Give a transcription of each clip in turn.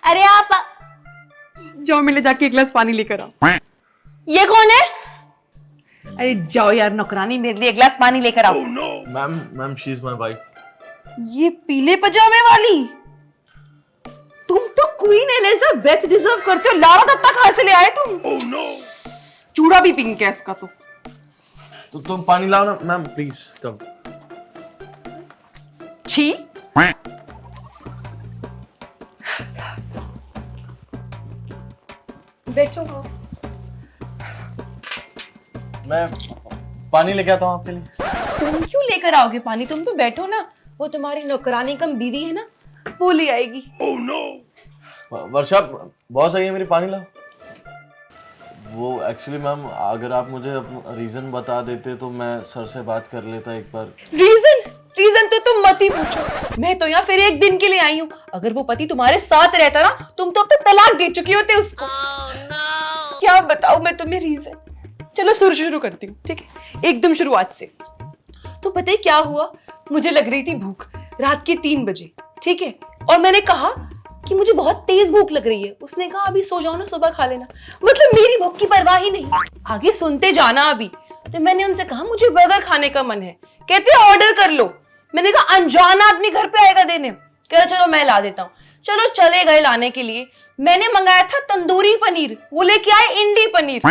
अरे आप जाओ मिले जाके एक गिलास पानी लेकर आओ। ये कौन है? अरे जाओ यार नौकरानी, मेरे लिए एक गिलास पानी लेकर आओ। Ma'am she is my wife. ये पीले पजामे वाली? तुम तो क्वीन एलिजाबेथ डिजर्व करते हो। लारा दत्ता कहां से ले आए तुम? चूड़ा भी पिंक है इसका तो। तो तुम पानी लाओ ना मैम, प्लीज कम। छी। बैठो। मैं पानी लेके आता हूँ आपके लिए। तुम क्यों लेकर आओगे पानी? तुम तो बैठो ना, वो तुम्हारी नौकरानी कम बीवी है ना, वो ले आएगी। वर्षा बहुत सही है मेरी, पानी लाओ। वो एक्चुअली मैम अगर आप मुझे रीजन बता देते तो मैं सर से बात कर लेता एक बार। रीजन तो तुम मत ही पूछो। मैं तो यहाँ फिर एक दिन के लिए आई हूँ। अगर वो पति तुम्हारे साथ रहता ना, तुम तो अब तक तलाक दे चुकी होते उसको। क्या बताऊं मैं तुम्हें रीजन। चलो शुरू करती हूँ, ठीक है? एकदम शुरुआत से। तो पता है क्या हुआ? मुझे लग रही थी भूख रात के 3 बजे, ठीक है? और मैंने कहा कि मुझे बहुत तेज भूख लग रही है। उसने कहा अभी सो जाओ ना, सुबह खा लेना। मतलब मेरी भूख की परवाह ही नहीं। आगे सुनते जाना अभी। तो मैंने उनसे कहा मुझे बर्गर खाने का मन है। कहते ऑर्डर कर लो। मैंने कहा अनजान आदमी घर पे आएगा देने। कह रहे चलो मैं ला देता हूँ। चलो चले गए लाने के लिए। मैंने मंगाया था तंदूरी पनीर, वो लेके आए इंडी पनीर।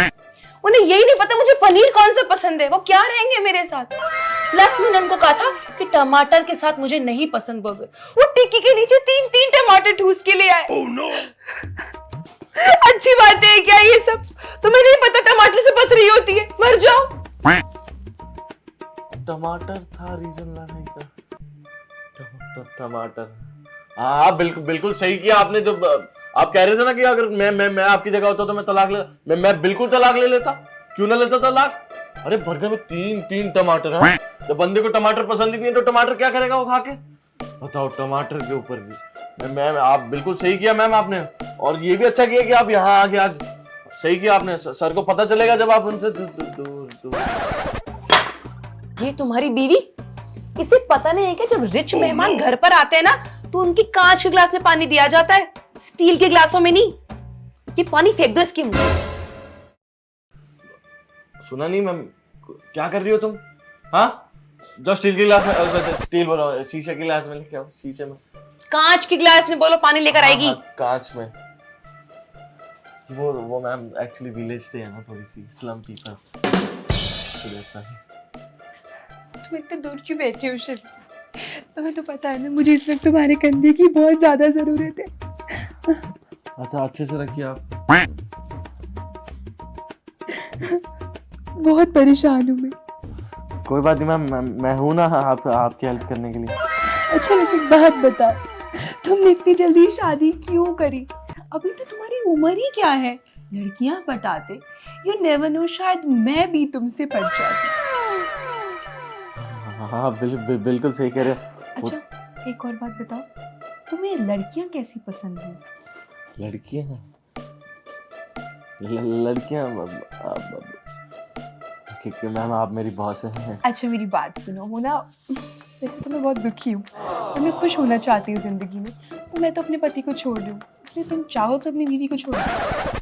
उन्हें यही नहीं पता मुझे पनीर कौन सा पसंद है, वो क्या रहेंगे मेरे साथ। प्लस मैंने उनको कहा था कि टमाटर के साथ मुझे नहीं पसंद बर्गर। वो टिक्की के नीचे 3 टमाटर ठूस के ले आए। अच्छी बात है क्या ये सब? तुम्हें नहीं पता टमाटर से पथरी होती है, मर जाओ। टमाटर था रीजन लाने का। टमाटर। हाँ बिल्कुल सही किया आपने। जो आप कह रहे थे ना कि अगर मैं आपकी जगह होता तो मैं तलाक ले, मैं बिल्कुल तलाक ले लेता। क्यों ना लेता तलाक? अरे बर्गर में 3 टमाटर है। जब बंदे को टमाटर पसंद ही नहीं है तो टमाटर क्या करेगा वो खा के? बताओ, टमाटर के ऊपर भी। मैम आप बिल्कुल सही किया मैम आपने। और ये भी अच्छा किया कि आप यहाँ आके आज सही किया आपने। सर को पता चलेगा जब आप उनसे दूर। ये तुम्हारी बीवी, इसे पता नहीं है कि जब रिच मेहमान घर पर आते हैं ना तो उनकी कांच के गिलास में पानी दिया जाता है, स्टील के गिलासों में नहीं। ये पानी फेंक दो इसके मुंह। सुना नहीं मैम? क्या कर रही हो तुम? हाँ जो स्टील के गिलास में, स्टील बोलो, शीशे के गिलास में लेके आओ। शीशे में, कांच के गिलास में बोलो पानी लेकर आएगी। हाँ, कांच में। वो मैम एक्चुअली विलेज से है ना, थोड़ी सी स्लम पीपल। तुम इतने दूर क्यों बैठे हो शिव? तुम्हें तो पता है ना मुझे इस वक्त तुम्हारे कंधे की बहुत ज्यादा जरूरत है। अच्छा अच्छे से रखिए आप। बहुत परेशान हूँ मैं। कोई बात नहीं मैम, मैं हूँ ना आपकी हेल्प करने के लिए। अच्छा वैसे एक बात बताओ, तुमने इतनी जल्दी शादी क्यों करी? अभी तो तुम्हारी उम्र ही क्या है? लड़कियां पटाते, यू नेवर नो, शायद मैं भी तुमसे पट जाती। हाँ बिल्कुल सही कह रहे हो। अच्छा एक और बात बताओ, तुम्हें लड़कियां कैसी पसंद हैं? लड़कियां मैम आप मेरी बॉस हैं। अच्छा मेरी बात सुनो, हो ना वैसे तो मैं बहुत दुखी हूँ और मैं खुश होना चाहती हूँ जिंदगी में। तो मैं तो अपने पति को छोड़ दूँ, इसलिए तुम चाहो तो अपनी बीवी को छोड़ दो।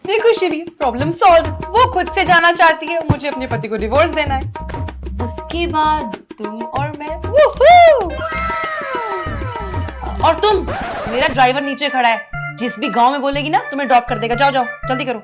देखो शिवी, प्रॉब्लम सॉल्व। वो खुद से जाना चाहती है, मुझे अपने पति को डिवोर्स देना है। उसके बाद तुम और मैं। और तुम, मेरा ड्राइवर नीचे खड़ा है, जिस भी गांव में बोलेगी ना तुम्हें ड्रॉप कर देगा। जाओ जाओ जल्दी करो।